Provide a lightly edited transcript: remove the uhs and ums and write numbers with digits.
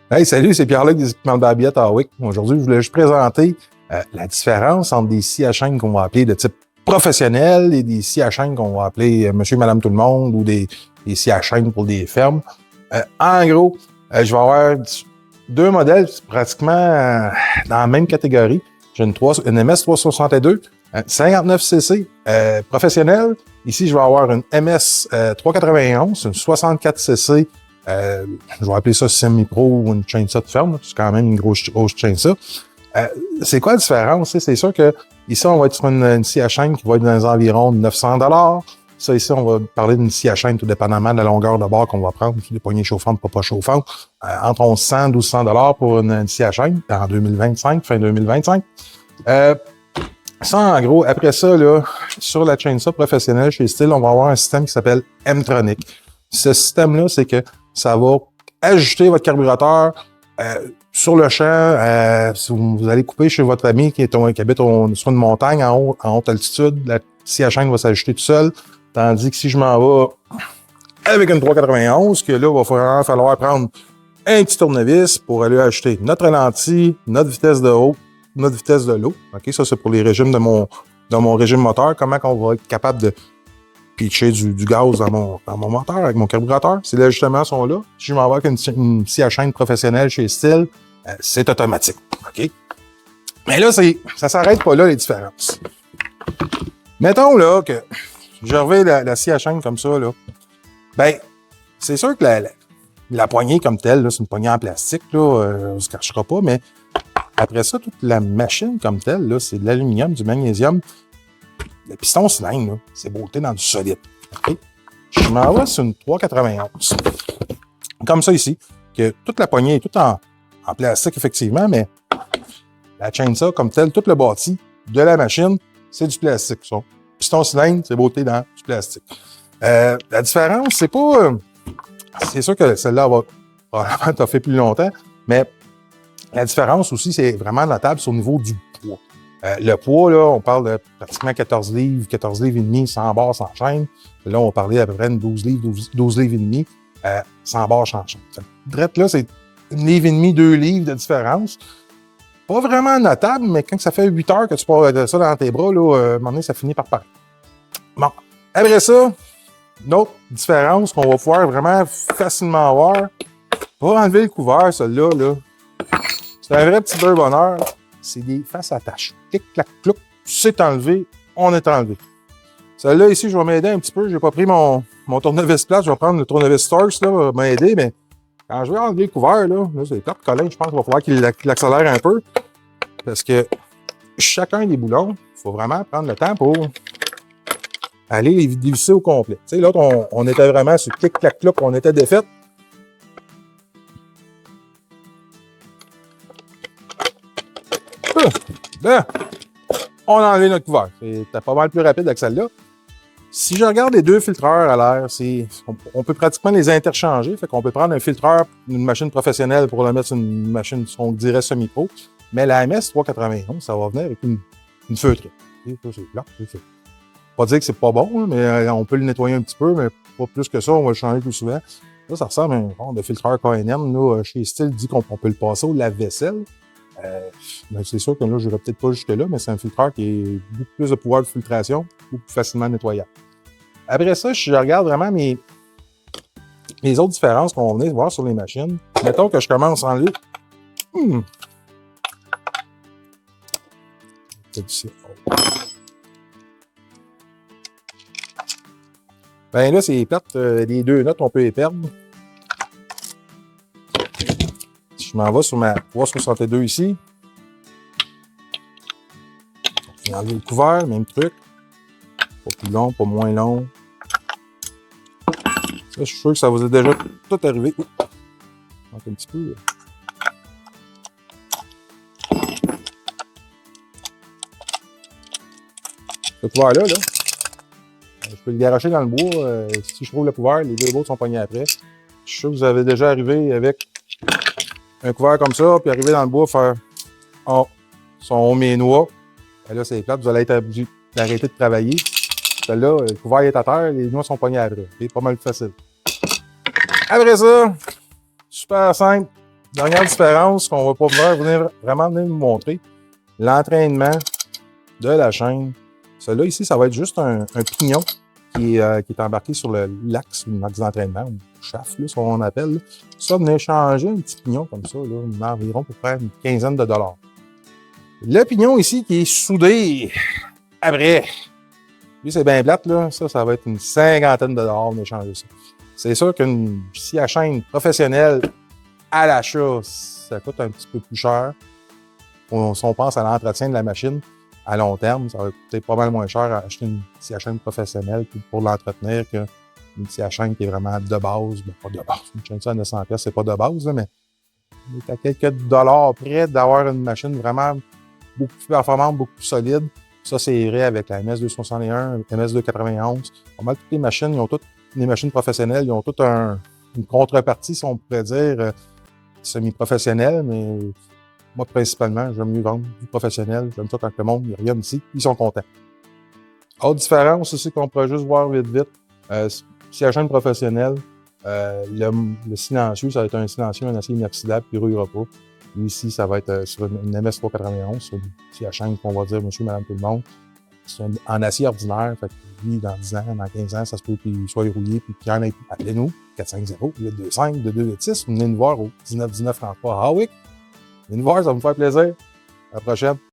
Hey, salut, c'est Pierre-Luc des équipements de Barbiette à Wick. Aujourd'hui, je voulais juste présenter la différence entre des scies à chaîne qu'on va appeler de type professionnel et des scies à chaîne qu'on va appeler monsieur, madame, tout le monde ou des scies à chaîne pour des fermes. En gros, je vais avoir deux modèles pratiquement dans la même catégorie. J'ai une MS 362, 59cc professionnelle. Ici, je vais avoir une MS 391, une 64cc. Je vais appeler ça semi-pro ou une chainsaw de ferme. C'est quand même une grosse chainsaw. C'est quoi la différence? C'est sûr que ici, on va être sur une scie à chaîne qui va être dans les environs de 900 $. Ça, ici, on va parler d'une scie à chaîne tout dépendamment de la longueur de bord qu'on va prendre, des poignées chauffantes, pas chauffantes. Entre 1100 et 1200 $ pour une scie à chaîne en 2025, fin 2025. Ça, en gros, après ça, là, sur la chainsaw professionnelle chez Stihl, on va avoir un système qui s'appelle M-Tronic. Ce système-là, c'est que ça va ajuster votre carburateur sur le champ. Si vous allez couper chez votre ami qui habite sur une montagne en haute altitude, la scie à chaîne va s'ajuster tout seul. Tandis que si je m'en vais avec une 391, que là, il va vraiment falloir prendre un petit tournevis pour aller ajuster notre ralenti, notre vitesse de haut, notre vitesse de l'eau. OK, ça, c'est pour les régimes de mon régime moteur. Comment on va être capable de pitcher du gaz dans mon moteur avec mon carburateur. Ces ajustements sont là. Si je m'en vais avec une scie à chaîne professionnelle chez Stihl, c'est automatique. OK? Mais là, ça s'arrête pas là, les différences. Mettons là que je revais la scie à chaîne comme ça, là. Ben, c'est sûr que la poignée comme telle, là, c'est une poignée en plastique, là, on ne se cachera pas, mais après ça, toute la machine comme telle, là, c'est de l'aluminium, du magnésium. Le piston cylindre, là, c'est beauté dans du solide. Okay? Je m'en vais sur une 391. Comme ça ici, que toute la poignée est toute en plastique, effectivement, mais la chainsaw comme telle, tout le bâti de la machine, c'est du plastique. Ça. Piston cylindre, c'est beauté dans du plastique. La différence, c'est pas... c'est sûr que celle-là va probablement toffer plus longtemps, mais la différence aussi, c'est vraiment notable sur le niveau du poids. Le poids, là, on parle de pratiquement 14 livres et demi, sans barre, sans chaîne. Là, on va parler à peu près de 12 livres et demi, sans barre, sans chaîne. Drette, là, c'est 1 livre et demi, 2 livres de différence. Pas vraiment notable, mais quand ça fait 8 heures que tu portes ça dans tes bras, là, à un moment donné, ça finit par paraître. Bon. Après ça, une autre différence qu'on va pouvoir vraiment facilement voir. Pour enlever le couvert, celui-là, là, c'est un vrai petit beurre bonheur. C'est des faces à tâches. Clic, clac, clouc, c'est enlevé, on est enlevé. Celle-là, ici, je vais m'aider un petit peu. J'ai pas pris mon tournevis plate. Je vais prendre le tournevis Storks, là, va m'aider, mais quand je vais enlever le couvert, là c'est plate, Colin, je pense qu'il va falloir qu'il accélère un peu. Parce que chacun des boulons, il faut vraiment prendre le temps pour aller les dévisser au complet. Tu sais, l'autre, on était vraiment sur clic, clac, clouc, on était défaite. Là, on a enlevé notre couvert. C'était pas mal plus rapide avec celle-là. Si je regarde les deux filtreurs à l'air, on peut pratiquement les interchanger. Fait qu'on peut prendre un filtreur d'une machine professionnelle pour le mettre sur une machine, on dirait semi-pro. Mais la MS 391, ça va venir avec une feutrée. C'est plat. Pas dire que c'est pas bon, mais on peut le nettoyer un petit peu, mais pas plus que ça. On va le changer plus souvent. Là, ça ressemble à un genre de filtreur KNM. Là, chez Stihl dit qu'on peut le passer au lave-vaisselle. Ben c'est sûr que là, je n'irai peut-être pas jusque-là, mais c'est un filtreur qui a beaucoup plus de pouvoir de filtration, beaucoup plus facilement nettoyable. Après ça, si je regarde vraiment mes autres différences qu'on va venir voir sur les machines, mettons que je commence à enlever. Ben là, c'est plate. Les deux notes, on peut les perdre. Je m'en vais sur ma 362 ici. Je vais enlever le couvert, même truc. Pas plus long, pas moins long. Ça, je suis sûr que ça vous est déjà tout arrivé. Un petit peu. Ce couvert-là, là, je peux le garocher dans le bois. Si je trouve le couvert, les deux bouts sont pognés après. Je suis sûr que vous avez déjà arrivé avec un couvert comme ça, puis arriver dans le bois, faire son mes-noix. Et là, c'est plate, vous allez être obligé d'arrêter de travailler. Celle-là, le couvert est à terre, les noix sont pognées après. C'est pas mal plus facile. Après ça, super simple, Dernière différence qu'on va pas vraiment venir vous montrer, l'entraînement de la chaîne. Celui-là ici, ça va être juste un pignon qui est embarqué sur l'axe d'entraînement, ou shaft, là, ce qu'on appelle. Là. Ça, venez changer un petit pignon comme ça, là, environ pour faire une quinzaine de dollars. Le pignon ici qui est soudé après. Lui, c'est bien plate, là. Ça va être une cinquantaine de dollars d'échanger ça. C'est sûr qu'une scie à chaîne professionnelle à l'achat, ça coûte un petit peu plus cher. Si on pense à l'entretien de la machine, à long terme, ça va coûter pas mal moins cher à acheter une scie à chaîne professionnelle pour l'entretenir qu'une scie à chaîne qui est vraiment de base. Ben, pas de base. Une chaîne à 900$, c'est pas de base, là, mais on est à quelques dollars près d'avoir une machine vraiment beaucoup plus performante, beaucoup plus solide. Ça, c'est vrai avec la MS261, MS291. Pas mal toutes les machines, ils ont toutes, les machines professionnelles, ils ont toutes une contrepartie, si on pourrait dire, semi-professionnelle, mais moi, principalement, j'aime mieux vendre du professionnel. J'aime ça quand le monde, il regarde ici, ils sont contents. Autre différence aussi qu'on pourrait juste voir vite. Si la chaîne professionnelle, le silencieux, ça va être un silencieux en acier inoxydable qui ne rouillera pas. Lui, ici, ça va être sur une MS391, c'est la chaîne qu'on va dire monsieur, madame, tout le monde. C'est en acier ordinaire. Fait que lui, dans 10 ans, dans 15 ans, ça se peut qu'il soit rouillé puis qu'il y en ait. Appelez-nous, 450-825-2226. Venez nous voir au 1919 33 Hawick. Venez nous voir, ça va me faire plaisir. À la prochaine.